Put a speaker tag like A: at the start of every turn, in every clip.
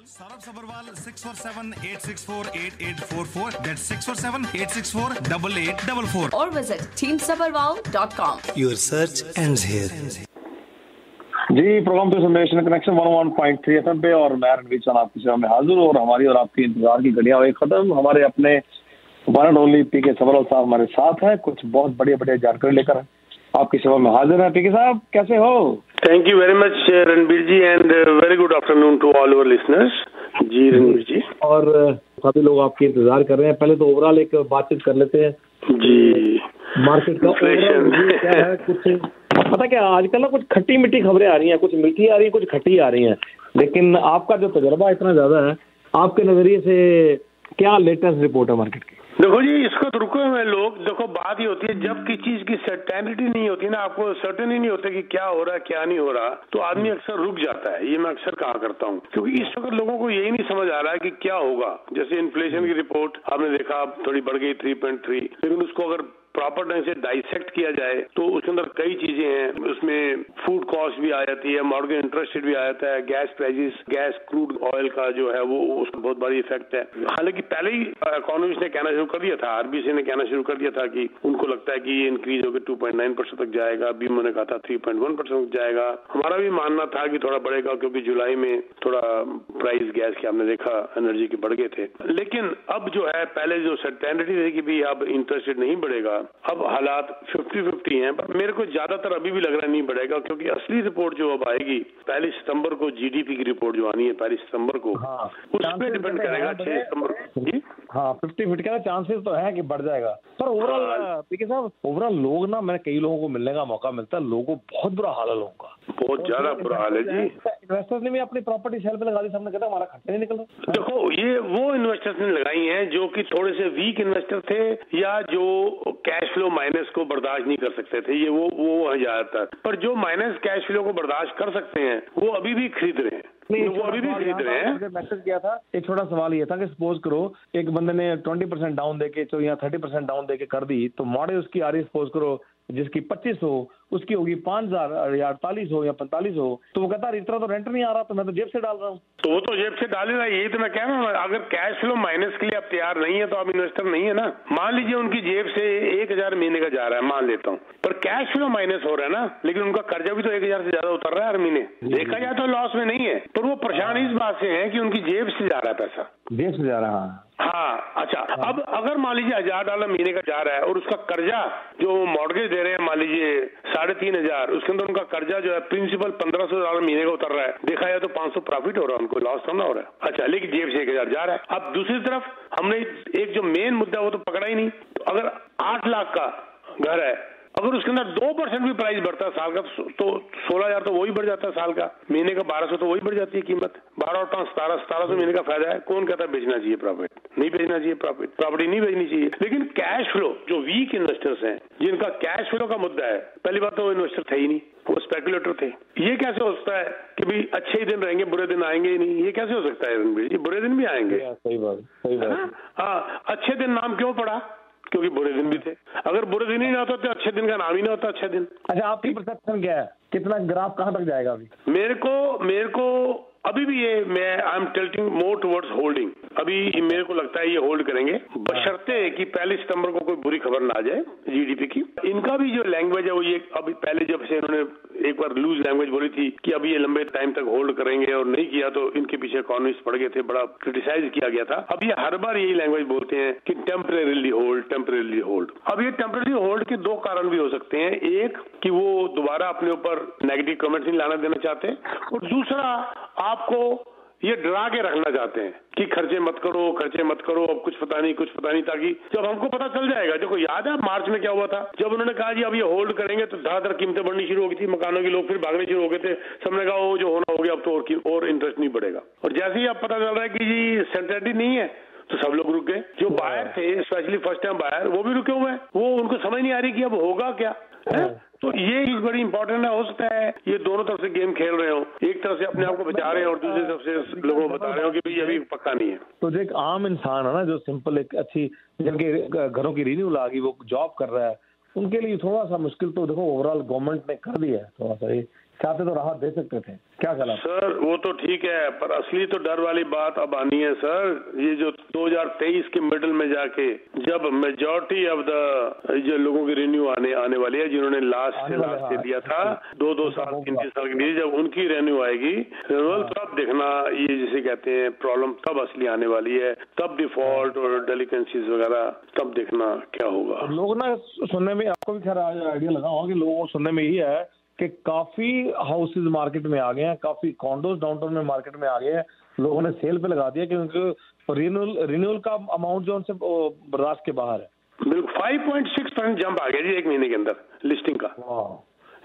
A: Saurabh Sabharwal 647-864-8844. That's 647-864-8844.
B: Or visit teamsabharwal.com.
C: Your search ends here.
D: जी program तो national connection 101.3 FM पे और मैं रणवीर चौहान आपकी सेवा में हाजिर हूँ और हमारी और आपकी इंतजार की घड़ियां हुई खत्म। हमारे अपने वन एंड ओनली पीके सबरवाल साहब हमारे साथ हैं, कुछ बहुत बढ़िया बढ़िया जानकारी लेकर आपकी सेवा में हाजिर है। पीके साहब कैसे हो?
E: Thank you very much Ranbir ji and very good afternoon to all our listeners. जी रणबीर जी, और
D: सभी लोग आपकी इंतजार कर रहे हैं। पहले तो ओवरऑल एक बातचीत कर लेते हैं
E: जी
D: मार्केट का ओवरऑल क्या है। कुछ पता क्या आजकल ना कुछ खट्टी मीठी खबरें आ रही हैं, कुछ मीठी आ रही है, कुछ खट्टी आ रही हैं, लेकिन आपका जो तजुर्बा इतना ज्यादा है, आपके नजरिए से क्या लेटेस्ट रिपोर्ट है मार्केट की?
E: देखो जी, इसको तो रुको हुए लोग, देखो बात ही होती है जब किसी चीज की सर्टेनिटी नहीं होती ना, आपको सर्टेन ही नहीं होता कि क्या हो रहा है क्या नहीं हो रहा, तो आदमी अक्सर रुक जाता है। ये मैं अक्सर कहा करता हूँ, क्योंकि इस वक्त लोगों को यही नहीं समझ आ रहा है कि क्या होगा। जैसे इन्फ्लेशन की रिपोर्ट आपने देखा थोड़ी बढ़ गई 3.3, लेकिन उसको अगर प्रॉपर ढंग से डाइसेक्ट किया जाए तो उसके अंदर कई चीजें हैं। उसमें फूड कॉस्ट भी आ जाती है, मॉर्गेज इंटरेस्ट रेट भी आ जाता है, gas prices, gas crude oil का जो है वो उसका बहुत बड़ी इफेक्ट है। हालांकि पहले ही इकोनॉमिस्ट ने कहना शुरू कर दिया था, आरबीसी ने कहना शुरू कर दिया था कि उनको लगता है कि ये इंक्रीज होकर 2.9% तक जाएगा। बीमो ने कहा था 3.1% तक जाएगा। हमारा भी मानना था कि थोड़ा बढ़ेगा, क्योंकि जुलाई में थोड़ा प्राइस गैस के आपने देखा एनर्जी के बढ़ गए थे। लेकिन अब जो है, पहले जो सर्टेनिटी थी कि भी अब इंटरेस्ट रेट नहीं बढ़ेगा, अब हालात 50-50 हैं। पर मेरे को ज्यादातर अभी भी लग रहा नहीं बढ़ेगा, क्योंकि असली रिपोर्ट जो अब आएगी 1 सितंबर को, जीडीपी की रिपोर्ट जो आनी है 1 सितंबर को, उस पर डिपेंड करेगा 6 सितंबर को। जी
D: हाँ, 50-50 का चांसेस तो है कि बढ़ जाएगा। पर ओवरऑल पीके साहब, ओवरऑल लोग ना, मैं कई लोगों को मिलने का मौका मिलता है, लोगों को बहुत बुरा हाल है, लोगों का
E: बहुत ज्यादा बुरा हाल है जी।
D: इन्वेस्टर्स ने भी अपनी प्रॉपर्टी सेल पे लगा दी, सबने कहता हमारा खर्चा नहीं निकल रहा।
E: देखो, ये वो इन्वेस्टर्स ने लगाई हैं जो कि थोड़े से वीक इन्वेस्टर थे या जो कैश फ्लो माइनस को बर्दाश्त नहीं कर सकते थे, ये वो है ज्यादातर। पर जो माइनस कैश फ्लो को बर्दाश्त कर सकते हैं वो अभी भी खरीद रहे हैं, वो अभी भी खरीद रहे हैं।
D: मैसेज किया था, एक छोटा सवाल ये था कि सपोज करो एक बंदे ने 20% डाउन देके तो या 30% डाउन देके कर दी, तो मॉडल उसकी आ रही, सपोज करो जिसकी 25 हो, उसकी होगी 5,000 या 48 हो या 45 हो, तो वो कहता है इतना तो रेंट नहीं आ रहा, तो मैं तो जेब से डाल रहा हूँ।
E: तो वो तो जेब से डाल रहा है, यही तो मैं कह रहा हूँ। अगर कैश फ्लो माइनस के लिए आप तैयार नहीं है तो आप इन्वेस्टर नहीं है ना। मान लीजिए उनकी जेब से 1,000 महीने का जा रहा है, मान लेता हूँ, पर कैश फ्लो माइनस हो रहा है ना, लेकिन उनका कर्जा भी तो 1,000 से ज्यादा उतर रहा है हर महीने। देखा जाए तो लॉस में नहीं है, पर वो परेशान इस बात से है कि उनकी जेब से जा रहा है पैसा,
D: जेब से जा रहा है।
E: हाँ, अच्छा। अब अगर मान लीजिए $1,000 महीने का जा रहा है और उसका कर्जा जो मॉर्गेज दे रहे हैं, मान लीजिए 3,500, उसके अंदर उनका कर्जा जो है प्रिंसिपल $1,500 महीने का उतर रहा है। देखा जाए तो 500 प्रॉफिट हो रहा है, उनको लॉस तो ना हो रहा है। अच्छा, लेकिन जेब से 1,000 जा रहा है। अब दूसरी तरफ हमने एक जो मेन मुद्दा वो तो पकड़ा ही नहीं। तो अगर 8 लाख का घर है, अगर उसके अंदर 2% भी प्राइस बढ़ता है साल का, तो 16,000 तो वही बढ़ जाता है साल का, महीने का 1,200 तो वही बढ़ जाती है कीमत। 12 और 5 1700 महीने का फायदा है। कौन कहता है बेचना चाहिए प्रॉफिट? नहीं बेचना चाहिए प्रॉपर्टी नहीं बेचनी चाहिए। लेकिन कैश फ्लो, जो वीक इन्वेस्टर्स हैं, जिनका कैश फ्लो का मुद्दा है, पहली बात तो वो इन्वेस्टर थे ही नहीं, वो स्पेकुलेटर थे। ये कैसे हो सकता है कि भाई अच्छे ही दिन रहेंगे, बुरे दिन आएंगे ही नहीं? ये कैसे हो सकता है रणबीर जी? बुरे दिन भी आएंगे।
D: सही बात।
E: हाँ, अच्छे दिन नाम क्यों पड़ा? क्योंकि बुरे दिन भी थे। अगर बुरे दिन ही ना होता तो अच्छे दिन का नाम ही ना होता अच्छे दिन।
D: अच्छा, आपकी परसेप्शन क्या है, कितना ग्राफ कहाँ तक जाएगा अभी?
E: मेरे को अभी भी ये मैं I am tilting more towards holding. अभी मेरे को लगता है ये होल्ड करेंगे, बशर्ते कि 1 सितंबर को कोई बुरी खबर ना आ जाए जीडीपी की। इनका भी जो लैंग्वेज है वो ये, अभी पहले जब से इन्होंने एक बार लूज लैंग्वेज बोली थी कि अभी ये लंबे टाइम तक होल्ड करेंगे और नहीं किया तो इनके पीछे इकोनॉमिस्ट पड़ गए थे, बड़ा क्रिटिसाइज किया गया था। अब ये हर बार यही लैंग्वेज बोलते हैं कि टेम्परेरीली होल्ड। अब ये टेम्परेरी होल्ड के 2 कारण भी हो सकते हैं। एक कि वो दोबारा अपने ऊपर नेगेटिव कमेंट्स नहीं लाना देना चाहते, और दूसरा आपको ये डरा के रखना चाहते हैं कि खर्चे मत करो, अब कुछ पता नहीं, ताकि जब हमको पता चल जाएगा। देखो, याद है मार्च में क्या हुआ था, जब उन्होंने कहा जी अब ये होल्ड करेंगे तो धड़ाधड़ कीमतें बढ़नी शुरू हो गई थी, मकानों के लोग फिर भागने शुरू हो गए थे। सबने कहा वो जो होना हो गया, अब तो और इंटरेस्ट नहीं बढ़ेगा। और जैसे ही अब पता चल रहा है कि जी सर्टेनिटी नहीं है, तो सब लोग रुक गए। जो बायर थे, स्पेशली फर्स्ट टाइम बायर, वो भी रुके हुए हैं। वो उनको समझ नहीं आ रही कि अब होगा क्या है। तो ये चीज बड़ी इंपॉर्टेंट है। हो सकता है ये दोनों तरफ से गेम खेल रहे हो, एक तरफ से अपने आप को बचा रहे हैं और दूसरी तरफ से लोगों को बता रहे हो कि भाई अभी पक्का नहीं है।
D: तो जो एक आम इंसान है ना, जो सिंपल एक अच्छी, जिनके घरों की रिन्यूअल आ गई, वो जॉब कर रहा है, उनके लिए थोड़ा सा मुश्किल तो देखो ओवरऑल गवर्नमेंट ने कर दिया है थोड़ा सा। चाहते तो राहत दे सकते थे, क्या ख्याल है
E: सर? वो तो ठीक है, पर असली तो डर वाली बात अब आनी है सर। ये जो 2023 के मिडल में जाके जब मेजॉरिटी ऑफ द जो लोगों की रिन्यू आने वाली है, जिन्होंने लास्ट से दिया था 2-2 साल 3-3 साल के लिए, जब उनकी रिन्यू आएगी रिन्यूअल, तब देखना ये जिसे कहते हैं प्रॉब्लम तब असली आने वाली है, तब डिफॉल्ट और डेलिकेंसीज वगैरह तब देखना क्या होगा।
D: लोग ना सुनने में, आपको भी खैर आइडिया लगा होगा कि लोगों को सुनने में ही है कि काफी हाउसेज मार्केट में आ गए हैं, काफी कॉन्डोज डाउनटाउन में मार्केट में आ गए हैं, लोगों ने सेल पे लगा दिया क्योंकि रिन्यूअल का अमाउंट जो उनसे बर्दाश्त के बाहर है।
E: बिल्कुल 5.6% जंप आ गया जी एक महीने के अंदर लिस्टिंग का।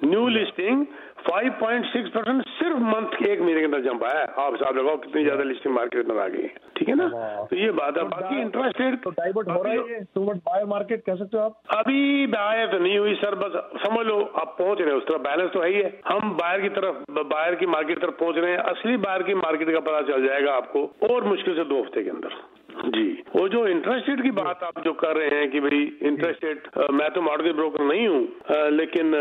E: न्यू लिस्टिंग 5.6% सिर्फ मंथ के एक महीने के अंदर जंप आया। आप हिसाब लगाओ कितनी ज्यादा लिस्टिंग मार्केट में आ गई है, ठीक है ना? तो ये बात है। बाकी इंटरेस्ट रेट
D: तो डाइवर्ट हो रहा है, टूवर्ड बाय मार्केट कह सकते हो आप?
E: अभी बायर तो नहीं हुई सर, बस समझ लो आप पहुंच रहे हैं उस तरफ, बैलेंस तो है ही है। हम बायर की तरफ, बायर की मार्केट की तरफ पहुंच रहे हैं। असली बायर की मार्केट का पता चल जाएगा आपको और मुश्किल से 2 हफ्ते के अंदर जी। वो जो इंटरेस्ट रेट की बात आप जो कर रहे हैं कि भाई इंटरेस्ट रेट, मैं तो मॉर्गेज ब्रोकर नहीं हूँ, लेकिन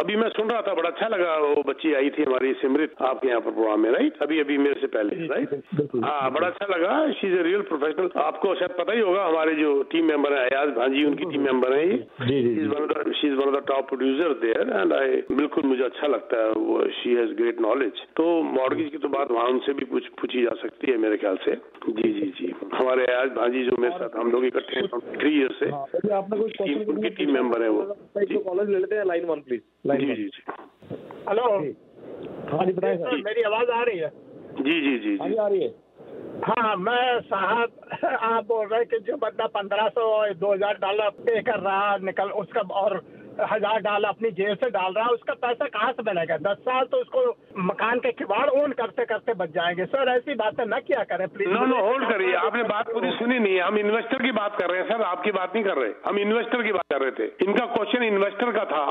E: अभी मैं सुन रहा था, बड़ा अच्छा लगा। वो बच्ची आई थी हमारी सिमरित आपके यहाँ पर प्रोग्राम में, राइट? अभी मेरे से पहले, राइट? हाँ, बड़ा अच्छा लगा। She is a real professional. आपको शायद पता ही होगा, हमारे जो टीम मेंबर है अयाज भांजी, उनकी टीम मेंबर है। She is one of the top producer there and I, बिल्कुल मुझे अच्छा लगता है। वो शी हैज ग्रेट नॉलेज। तो मॉर्गेज की तो बात वहाँ उनसे भी पूछी जा सकती है मेरे ख्याल से। जी हमारे आज भांजी जो मेरे साथ हम लोग इकट्ठे हैं 3 ईयर से,
D: आपने कोई
E: उनकी टीम मेंबर है वो।
D: कॉलेज ले लेते हैं, लाइन 1 प्लीज।
E: जी
A: हेलो,
D: हाँ जी बताएं सर।
A: मेरी आवाज आ रही है?
E: जी
D: आ रही है।
A: हाँ, मैं साहब आप बोल रहे कि जो बंदा $1500-2000 पे कर रहा निकल उसका और $1000 अपनी जेब से डाल रहा है, उसका पैसा कहाँ से बनेगा? 10 साल तो उसको मकान के किवाड़ ओन करते करते बच जाएंगे। सर ऐसी बातें न किया करें प्लीज।
E: नो होल्ड करिए, आपने बात पूरी सुनी नहीं है। हम इन्वेस्टर की बात कर रहे हैं सर, आपकी बात नहीं कर रहे। हम इन्वेस्टर की बात कर रहे थे। इनका क्वेश्चन इन्वेस्टर का था।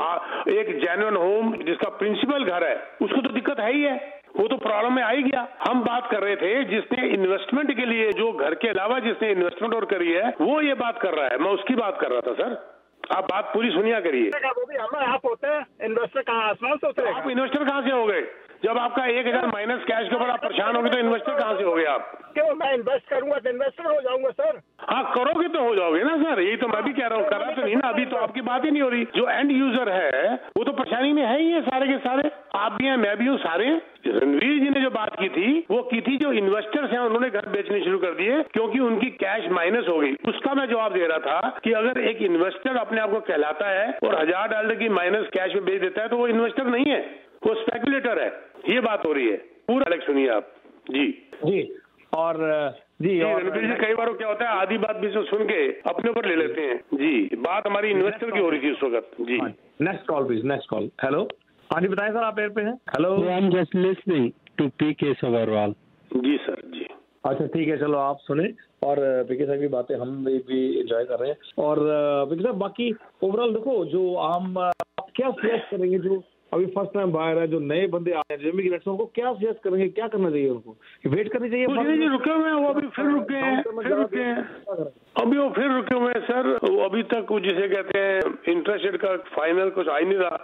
E: एक जेन्युइन होम जिसका प्रिंसिपल घर है, उसको तो दिक्कत है ही है, वो तो प्रॉब्लम में आ ही गया। हम बात कर रहे थे जिसने इन्वेस्टमेंट के लिए, जो घर के अलावा जिसने इन्वेस्टमेंट और करी है, वो ये बात कर रहा है। मैं उसकी बात कर रहा था सर, आप बात पूरी सुनिया करिए।
A: वो भी हम आप होते हैं, इन्वेस्टर कहाँ आसमान से उतरेगा?
E: आप इन्वेस्टर कहाँ से हो गए? जब आपका 1000 माइनस कैश के ऊपर आप परेशान हो गए तो इन्वेस्टर कहाँ से हो गए आप?
A: क्यों, मैं इन्वेस्ट करूंगा तो इन्वेस्टर हो जाऊंगा सर।
E: हाँ, करोगे तो हो जाओगे ना सर, यही तो मैं भी कह रहा हूँ। कर रहा तो नहीं ना, अभी तो आपकी बात ही नहीं हो रही। जो एंड यूजर है वो तो परेशानी में है ही है, सारे के सारे। आप भी हैं, मैं भी हूँ, सारे। रणवीर जी ने जो बात की थी वो की थी जो इन्वेस्टर्स हैं उन्होंने घर बेचने शुरू कर दिए क्योंकि उनकी कैश माइनस हो गई। उसका मैं जवाब दे रहा था कि अगर एक इन्वेस्टर अपने आप को कहलाता है और $1000 की माइनस कैश में बेच देता है तो वो इन्वेस्टर नहीं है, वो स्पेकुलेटर है। ये बात हो रही है। पूरा अलग सुनिए आप। जी
D: और
E: रणवीर जी, कई बार क्या होता है, आधी बात बीच में सुन के अपने ऊपर ले लेते हैं। जी, बात हमारी इन्वेस्टर की हो रही थी उस वक्त। जी,
D: next call please, next call. Hello, हाँ जी बताएं सर, आप एयर पे हैं? Hello,
C: I am just listening to PK Sabharwal.
E: जी सर, जी।
D: अच्छा ठीक है, चलो आप सुने और पीके साहब की बातें हम भी एंजॉय कर रहे हैं। और पीके साहब, बाकी ओवरऑल देखो, जो आप क्या सजेस्ट करेंगे जो अभी फर्स्ट टाइम बाहर है, जो नए बंदे आए हैं, जो इमिग्रेट्स, उनको क्या सजेस्ट करेंगे, क्या करना चाहिए उनको? वेट करनी चाहिए?
E: जी रुके हुए हैं वो, अभी फिर रुके हैं, अभी वो फिर रुके हुए हैं सर। वो अभी तक जिसे कहते हैं इंटरेस्ट रेट का फाइनल कुछ आ ही नहीं रहा।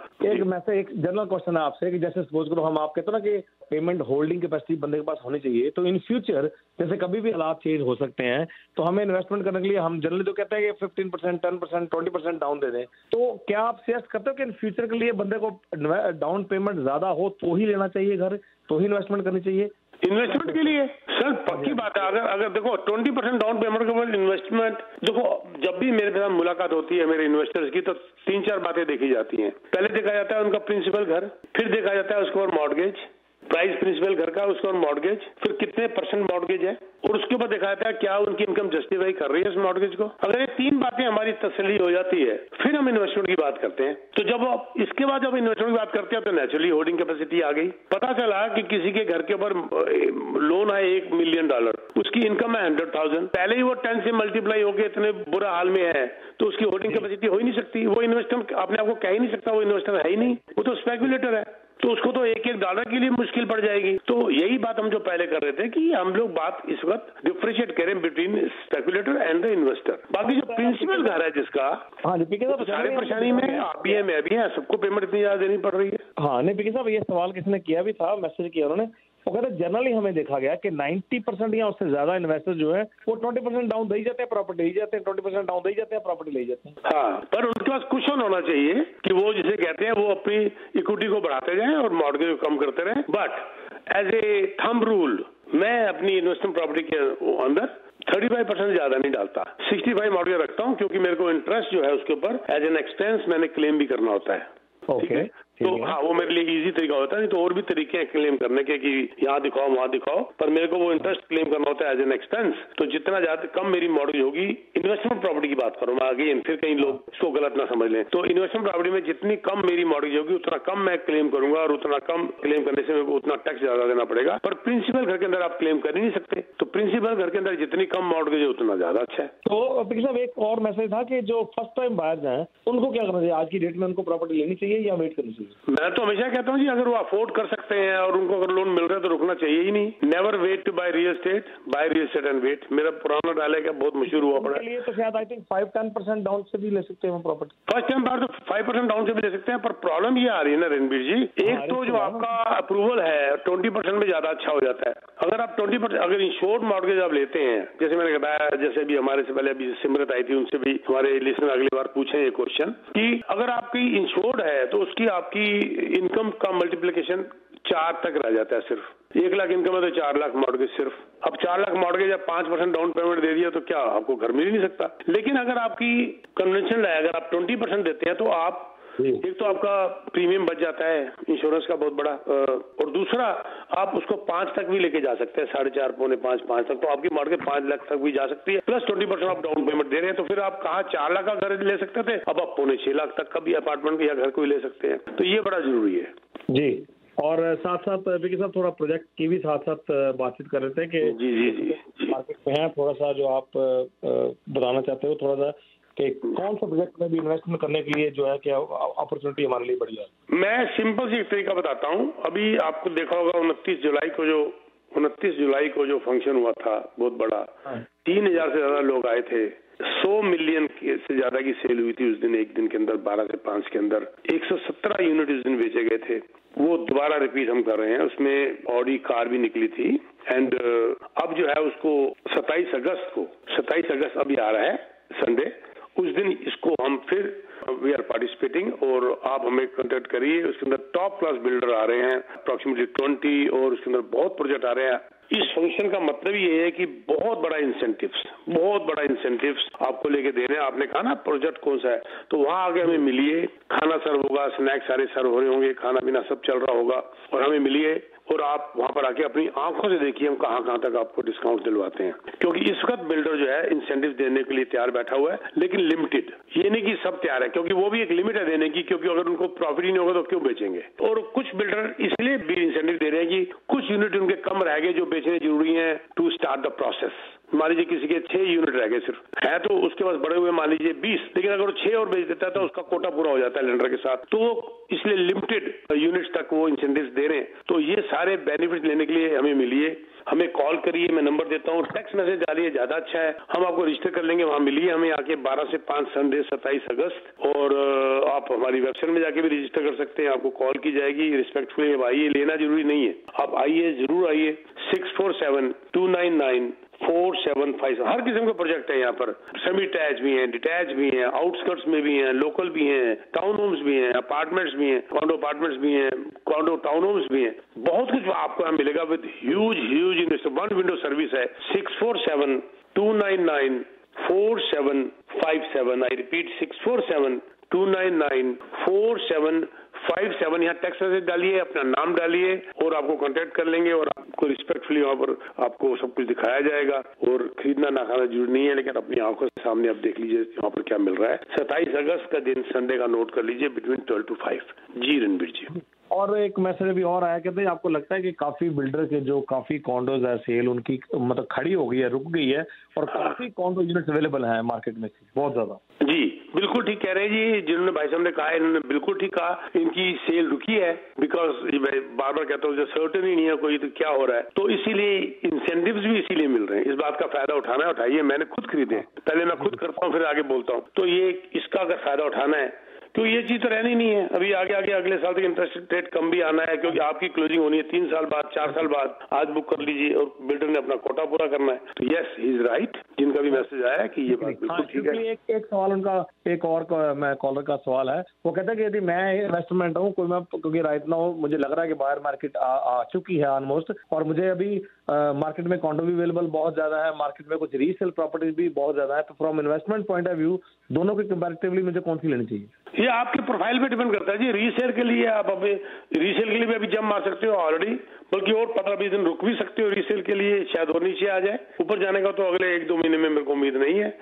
D: एक जनरल क्वेश्चन है आपसे कि जैसे सपोज करो हम, आप कहते हो ना कि पेमेंट होल्डिंग कैपेसिटी बंदे के पास होनी चाहिए, तो इन फ्यूचर जैसे कभी भी हालात चेंज हो सकते हैं, तो हमें इन्वेस्टमेंट करने के लिए हम जनरली तो कहते हैं कि 15%, 10%, 20% डाउन दे दें। तो क्या आप सजेस्ट करते हो कि इन फ्यूचर के लिए बंदे को डाउन पेमेंट ज्यादा हो तो ही लेना चाहिए घर, तो ही इन्वेस्टमेंट करनी चाहिए?
E: इन्वेस्टमेंट के लिए सर पक्की बात है। अगर देखो 20% डाउन पेमेंट के बाद इन्वेस्टमेंट, देखो जब भी मेरे साथ मुलाकात होती है मेरे इन्वेस्टर्स की, तो 3-4 बातें देखी जाती हैं। पहले देखा जाता है उनका प्रिंसिपल घर, फिर देखा जाता है उसके बाद मॉर्गेज, प्राइस प्रिंसिपल घर का, उसके बाद मॉर्गेज, फिर कितने % मॉर्गेज है, और उसके बाद देखा जाता है क्या उनकी इनकम जस्टिफाई कर रही है इस मॉर्गेज को। अगर ये 3 बातें हमारी तसल्ली हो जाती है, फिर हम इन्वेस्टमेंट की बात करते हैं। तो जब आप इसके बाद जब इन्वेस्टमेंट की बात करते हैं तो नेचुरली होल्डिंग कैपेसिटी आ गई। पता चला कि किसी के घर के ऊपर लोन है $1 मिलियन, उसकी इनकम है 100,000, पहले ही वो 10 से मल्टीप्लाई होकर इतने बुरा हाल में है, तो उसकी होल्डिंग कैपेसिटी हो ही नहीं सकती। वो इन्वेस्टर अपने आप को कह ही नहीं सकता, वो इन्वेस्टर है ही नहीं, वो तो स्पेकुलेटर है। तो उसको तो एक $1 के लिए मुश्किल पड़ जाएगी। तो यही बात हम जो पहले कर रहे थे कि हम लोग बात इस वक्त डिफरेंशिएट करें between speculator and the investor. बाकी जो प्रिंसिपल घर है जिसका,
F: हाँ जी पीके साहब,
E: सारे परेशानी में आप भी है, मैं भी है, सबको पेमेंट इतनी ज्यादा देनी पड़ रही है।
F: हाँ नहीं पीके साहब, ये सवाल किसी ने किया भी था, मैसेज किया उन्होंने, वो कहते जनरली हमें देखा गया कि 90% या उससे ज्यादा इन्वेस्टर जो है वो 20% डाउन दे ही जाते हैं, प्रॉपर्टी ले जाते हैं, 20% डाउन दे ही जाते हैं, प्रॉपर्टी ले जाते हैं।
E: हाँ, पर उनके पास कुशन होना चाहिए कि वो जिसे कहते हैं वो अपनी इक्विटी को बढ़ाते जाएं और मॉर्गेज को कम करते रहें। But as a thumb rule मैं अपनी इन्वेस्टमेंट प्रॉपर्टी के अंदर 35% ज्यादा नहीं डालता, 65 मॉर्गेज रखता हूँ, क्योंकि मेरे को इंटरेस्ट जो है उसके ऊपर एज एन एक्सपेंस मैंने क्लेम भी करना होता है।
F: ओके,
E: तो हाँ, वो मेरे लिए इजी तरीका होता है। नहीं तो और भी तरीके हैं क्लेम करने के कि यहाँ दिखाओ वहाँ दिखाओ, पर मेरे को वो इंटरेस्ट क्लेम करना होता है एज एन एक्सपेंस। तो जितना ज्यादा कम मेरी मॉर्गेज होगी, इन्वेस्टमेंट प्रॉपर्टी की बात करूँ मैं, आगे फिर कहीं लोग इसको गलत ना समझ लें, तो इन्वेस्टमेंट प्रॉपर्टी में जितनी कम मेरी मॉर्गेज होगी उतना कम मैं क्लेम करूंगा, और उतना कम क्लेम करने से मेरे को उतना टैक्स ज्यादा देना पड़ेगा। पर प्रिंसिपल घर के अंदर आप क्लेम कर ही नहीं सकते, तो प्रिंसिपल घर के अंदर जितनी कम मॉर्गेज है उतना ज्यादा अच्छा है।
F: तो पीके साहब एक और मैसेज था कि जो फर्स्ट टाइम बायर्स हैं उनको क्या करना चाहिए आज की डेट में, उनको प्रॉपर्टी लेनी चाहिए या वेट करनी चाहिए?
E: मैं तो हमेशा कहता हूँ जी, अगर वो अफोर्ड कर सकते हैं और उनको अगर लोन मिल रहा है तो रुकना चाहिए ही नहीं। Never wait to buy real estate, buy real estate and wait, मेरा पुराना डायलॉग है, बहुत मशहूर हुआ पड़ा है।
F: लिए तो शायद आई थिंक 5-10% डाउन से भी ले सकते हैं प्रॉपर्टी।
E: फर्स्ट टाइम बार तो 5% डाउन से भी ले सकते हैं, पर प्रॉब्लम ये आ रही है ना रणबीर जी, एक तो जो आपका अप्रूवल है 20% में ज्यादा अच्छा हो जाता है। अगर आप 20%, अगर इंश्योर्ड मॉर्गेज आप लेते हैं, जैसे मैंने बताया, जैसे भी हमारे से पहले अभी सिमरत आई थी, उनसे भी हमारे लिस्टनर अगली बार पूछे ये क्वेश्चन कि अगर आपकी इंश्योर्ड है तो उसकी आपकी इनकम का मल्टीप्लिकेशन 4 तक रह जाता है। सिर्फ 1 लाख इनकम है तो 4 लाख मॉर्गेज सिर्फ। अब 4 लाख मॉर्गेज या 5% डाउन पेमेंट दे दिया तो क्या आपको घर मिल ही नहीं सकता। लेकिन अगर आपकी कन्वेंशन है, अगर आप 20% देते हैं तो आप एक तो आपका प्रीमियम बच जाता है इंश्योरेंस का बहुत बड़ा, और दूसरा आप उसको 5 तक भी लेके जा सकते हैं, 4.5 पौने 5 तक, तो आपकी मॉर्गेज 5 लाख तक भी जा सकती है, प्लस 20% आप डाउन पेमेंट दे रहे हैं। तो फिर आप कहाँ 4 लाख का घर ले सकते थे, अब आप पौने 6 लाख तक का भी अपार्टमेंट या घर को ले सकते हैं। तो ये बड़ा जरूरी है
F: जी। और साथ साथ पीके साहब थोड़ा प्रोजेक्ट की भी साथ साथ बातचीत कर रहे थे कि
E: जी
F: मार्केट में है, थोड़ा सा जो आप बताना चाहते हो थोड़ा सा कि कौन सा प्रोजेक्ट में भी इन्वेस्टमेंट करने के लिए जो है क्या अपॉर्चुनिटी हमारे लिए बढ़िया है?
E: मैं सिंपल सी एक तरीका बताता हूँ। अभी आपको देखा होगा 29 जुलाई को जो फंक्शन हुआ था बहुत बड़ा, 3000 से ज्यादा लोग आए थे, 100 मिलियन से ज्यादा की सेल हुई थी उस दिन, एक दिन के अंदर 12 से 5 के अंदर 117 यूनिट उस दिन बेचे गए थे। वो दोबारा रिपीट हम कर रहे हैं, उसमें ऑडी कार भी निकली थी। एंड अब जो है उसको 27 अगस्त अभी आ रहा है संडे, उस दिन इसको हम फिर वी आर पार्टिसिपेटिंग, और आप हमें कांटेक्ट करिए। उसके अंदर टॉप क्लास बिल्डर आ रहे हैं अप्रोक्सीमेटली 20, और उसके अंदर बहुत प्रोजेक्ट आ रहे हैं। इस फंक्शन का मतलब ये है कि बहुत बड़ा इंसेंटिव्स आपको लेके दे रहे हैं। आपने कहा ना प्रोजेक्ट कौन सा है, तो वहाँ आगे हमें मिलिए, खाना सर्व होगा, स्नैक्स सारे सर्व हो रहे होंगे, खाना पीना सब चल रहा होगा, और हमें मिलिए और आप वहां पर आके अपनी आंखों से देखिए हम कहां तक आपको डिस्काउंट दिलवाते हैं। क्योंकि इस वक्त बिल्डर जो है इंसेंटिव देने के लिए तैयार बैठा हुआ है, लेकिन लिमिटेड, ये नहीं कि सब तैयार है, क्योंकि वो भी एक लिमिट है देने की, क्योंकि अगर उनको प्रॉफिट ही नहीं होगा तो क्यों बेचेंगे। और कुछ बिल्डर इसलिए भी इंसेंटिव दे रहे हैं कि कुछ यूनिट उनके कम रह गए जो बेचने जरूरी है टू स्टार्ट द प्रोसेस। मान लीजिए किसी के 6 यूनिट रह गए सिर्फ है, तो उसके पास बड़े हुए मान लीजिए 20, लेकिन अगर वो 6 और बेच देता है तो उसका कोटा पूरा हो जाता है लेंडर के साथ, तो इसलिए लिमिटेड यूनिट्स तक वो इंसेंटिव्स दे रहे हैं। तो ये सारे बेनिफिट लेने के लिए हमें मिलिए, हमें कॉल करिए, मैं नंबर देता हूँ, टेक्स्ट मैसेज डालिए, ज्यादा अच्छा है, हम आपको रजिस्टर कर लेंगे। वहाँ मिलिए हमें आके 12 से 5 संडे 27 अगस्त, और आप हमारी वेबसाइट में जाके भी रजिस्टर कर सकते हैं, आपको कॉल की जाएगी। रिस्पेक्टफुली अब आइए, लेना जरूरी नहीं है, आप आइए, जरूर आइए। 647-299-4757, हर किस्म के प्रोजेक्ट है यहाँ पर, सेमी अटैच भी हैं, डिटैच भी हैं, आउटस्कर्ट्स में भी हैं, लोकल भी हैं, टाउन होम्स भी हैं, अपार्टमेंट्स भी हैं, कॉन्डो अपार्टमेंट्स भी हैं, कॉन्डो टाउन होम्स भी हैं, बहुत कुछ आपको यहाँ मिलेगा with huge one window service है। 647-299-4757, आई रिपीट 647-299-4757। यहाँ टेक्स्ट मैसेज डालिए, अपना नाम डालिए, और आपको कांटेक्ट कर लेंगे, और आपको रिस्पेक्टफुली वहाँ पर आपको सब कुछ दिखाया जाएगा। और खरीदना ना खाना जरूरी नहीं है, लेकिन अपनी आंखों के सामने आप देख लीजिए वहाँ पर क्या मिल रहा है। 27 अगस्त का दिन संडे का नोट कर लीजिए, बिटवीन 12 to 5। जी रणबीर जी।
F: और एक मैसेज अभी और आया, कहते हैं आपको लगता है कि काफी बिल्डर के जो काफी कॉन्डोज है सेल उनकी मतलब खड़ी हो गई है, रुक गई है, और काफी कॉन्डो यूनिट्स अवेलेबल हैं मार्केट में बहुत ज्यादा?
E: जी बिल्कुल ठीक कह रहे हैं जी, जिन्होंने भाई साहब ने कहा, इन्होंने बिल्कुल ठीक कहा, इनकी सेल रुकी है बिकॉज बार बार कहता हूँ जो सर्टेन ही नहीं है कोई तो क्या हो रहा है, तो इसीलिए इंसेंटिव्स भी इसीलिए मिल रहे हैं। इस बात का फायदा उठाना है, उठाइए। मैंने खुद खरीदे, पहले मैं खुद करता हूँ फिर आगे बोलता हूँ, तो ये इसका अगर फायदा उठाना है तो ये चीज तो रहनी नहीं है। अभी आगे आगे अगले साल तक इंटरेस्ट रेट कम भी आना है, क्योंकि आपकी क्लोजिंग होनी है 3 साल बाद, 4 साल बाद। आज बुक कर लीजिए और बिल्डर ने अपना कोटा पूरा करना है। तो यस ही इज राइट, जिनका भी मैसेज आया है कि ये बात बिल्कुल ठीक है।
F: एक सवाल उनका, एक और मैं कॉलर का सवाल है, वो कहता है कि यदि मैं इन्वेस्टमेंट हूँ कोई, मैं क्योंकि राइट नाउ मुझे लग रहा है कि बाहर मार्केट आ चुकी है ऑलमोस्ट, और मुझे अभी मार्केट में कॉन्डो भी अवेलेबल बहुत ज्यादा है, मार्केट में कुछ रीसेल प्रॉपर्टीज भी बहुत ज्यादा है, तो from investment point of view दोनों के कंपैरेटिवली मुझे कौन सी लेनी चाहिए?
E: ये आपके प्रोफाइल पे डिपेंड करता है जी। रीसेल के लिए आप अभी रीसेल के लिए भी अभी जम मार सकते हो ऑलरेडी, बल्कि और 15-20 दिन रुक भी सकते हो रीसेल के लिए, शायद और नीचे आ जाए। ऊपर जाने का तो अगले 1-2 महीने में मेरे को उम्मीद नहीं है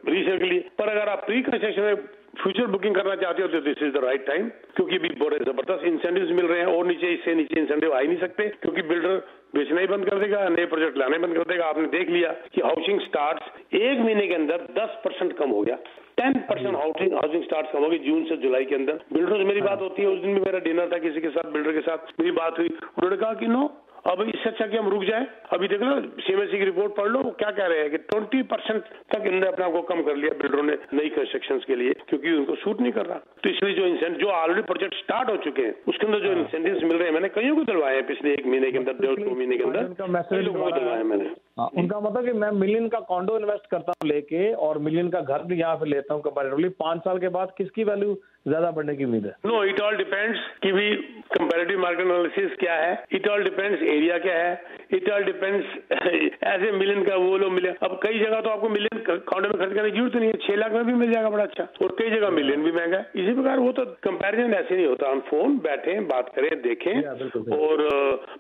E: रीसेल के लिए। पर अगर आप प्री कंस्ट्रक्शन में फ्यूचर बुकिंग करना चाहते हो तो this is the right time, क्योंकि भी बड़े जबरदस्त इंसेंटिव्स मिल रहे हैं, और नीचे इससे नीचे इंसेंटिव आ ही नहीं सकते, क्योंकि बिल्डर बेचना ही बंद कर देगा, नए प्रोजेक्ट लाने बंद कर देगा। आपने देख लिया कि हाउसिंग स्टार्ट्स 1 महीने के अंदर 10% कम हो गया, 10% हाउसिंग स्टार्ट्स कम हो गई जून से जुलाई के अंदर। बिल्डर से मेरी बात होती है, उस दिन भी मेरा डिनर था किसी के साथ, बिल्डर के साथ मेरी बात हुई, उन्होंने कहा कि नो, अब इससे अच्छा कि हम रुक जाए। अभी देख लो सीएमएससी की रिपोर्ट पढ़ लो, क्या कह रहे हैं कि 20% तक इन्होंने अपने आप को कम कर लिया बिल्डरों ने नई कंस्ट्रक्शंस के लिए, क्योंकि उनको सूट नहीं कर रहा। तो इसलिए जो इंसेंटिव जो ऑलरेडी प्रोजेक्ट स्टार्ट हो चुके हैं उसके अंदर जो इंसेंटिव्स मिल रहे हैं, मैंने कईयों को दिलवाए हैं पिछले 1 महीने के अंदर, 2 महीने के अंदर कई लोगों को दिलवाए मैंने।
F: उनका मतलब कि मैं मिलियन का कॉन्डो इन्वेस्ट करता हूँ लेके, और मिलियन का घर भी यहाँ पे लेता हूँ कंपैरेटिवली, 5 साल के बाद किसकी वैल्यू ज्यादा बढ़ने की उम्मीद है?
E: नो, इट ऑल डिपेंड्स कि भी कंपैरेटिव मार्केट एनालिसिस क्या है, इट ऑल डिपेंड्स एरिया क्या है, इट ऑल डिपेंड्स ऐसे मिलियन का वो लो मिलियन। अब कई जगह तो आपको मिलियन कॉन्डो में खर्च करने की जरूरत नहीं है, 6 लाख में भी मिल जाएगा बड़ा अच्छा, और कई जगह मिलियन भी महंगा है। इसी प्रकार वो तो कंपैरिजन ऐसे नहीं होता, हम फोन बैठे बात करें देखें, और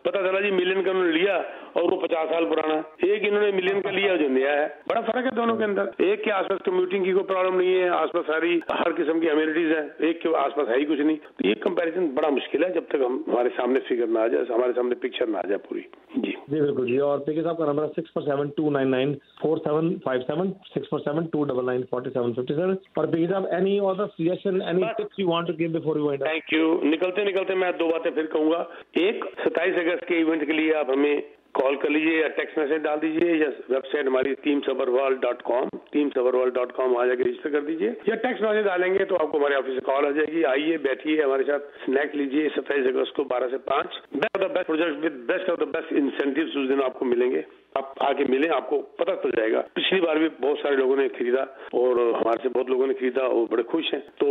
E: पता चला जी मिलियन का उन्होंने लिया और वो 50 साल पुराना, एक इन्होंने मिलियन का लिया जो नया है। बड़ा फर्क है दोनों के अंदर। एक के आसपास कम्यूटिंग की कोई प्रॉब्लम नहीं है, आसपास सारी हर किस्म की अम्यूनिटीज है, एक के आसपास है ही कुछ नहीं। तो ये कंपैरिजन बड़ा मुश्किल है जब तक हमारे सामने फिगर ना आ जाए, हमारे सामने पिक्चर ना आ जाए पूरी। जी
F: बिल्कुल जी। और पीके साहब का नंबर है 6472994757, 6472994757। और पीके साहब, any other suggestion, any tips you want to give before you wind up?
E: Thank you. निकलते मैं 2 बातें फिर कहूंगा। एक, 27 अगस्त के इवेंट के लिए आप हमें कॉल कर लीजिए या टेक्स्ट मैसेज डाल दीजिए, या वेबसाइट हमारी teamsabarwal.com, teamsabarwal.com आ जाके रजिस्टर कर दीजिए, या टेक्स्ट मैसेज डालेंगे तो आपको हमारे ऑफिस से कॉल आ जाएगी। आइए, बैठिए, हमारे साथ स्नैक लीजिए। 27 अगस्त को 12 से 5 best of the best project with best of the best incentives उस दिन आपको मिलेंगे। आप आके मिलें, आपको पता चल जाएगा। पिछली बार भी बहुत सारे लोगों ने खरीदा और हमारे से बहुत लोगों ने खरीदा और बड़े खुश हैं। तो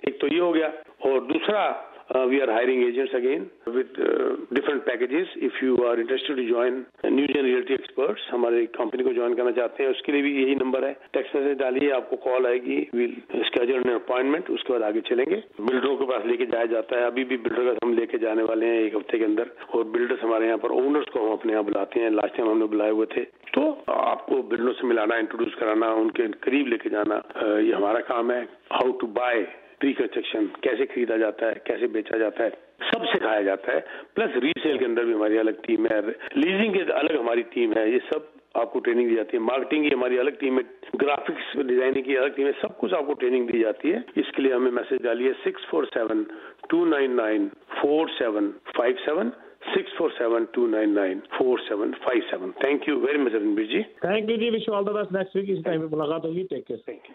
E: एक तो ये हो गया, और दूसरा, we are hiring agents again with different packages. If you are interested to join Newgen Realty Experts, हमारे कंपनी को ज्वाइन करना चाहते हैं, उसके लिए भी यही नंबर है। टेक्स्ट मैसेज डालिए, आपको कॉल आएगी, विल स्केड्यूल एन अपॉइंटमेंट, उसके बाद आगे चलेंगे। बिल्डरों के पास लेके जाया जाता है, अभी भी बिल्डर का हम लेके जाने वाले हैं 1 हफ्ते के अंदर, और बिल्डर्स हमारे यहाँ पर ओनर्स को हम अपने यहाँ बुलाते हैं। लास्ट टाइम हमने बुलाए हुए थे, तो आपको बिल्डरों से मिलाना, इंट्रोड्यूस कराना, उनके करीब लेके जाना, ये हमारा काम है। How to buy pre construction, कैसे खरीदा जाता है, कैसे बेचा जाता है, सब सिखाया जाता है। प्लस रीसेल के अंदर भी हमारी अलग टीम है, लीजिंग की अलग हमारी टीम है, ये सब आपको ट्रेनिंग दी जाती है। मार्केटिंग की हमारी अलग टीम है, ग्राफिक्स डिजाइनिंग की अलग टीम है, सब कुछ आपको ट्रेनिंग दी जाती है। इसके लिए हमें मैसेज डालिए 6472994757, 6472994757। Thank you very much Ranbir ji.
F: Thank you ji, wish you all the best. Next week इस टाइम पे मुलाकात होगी। Take care. Thank you.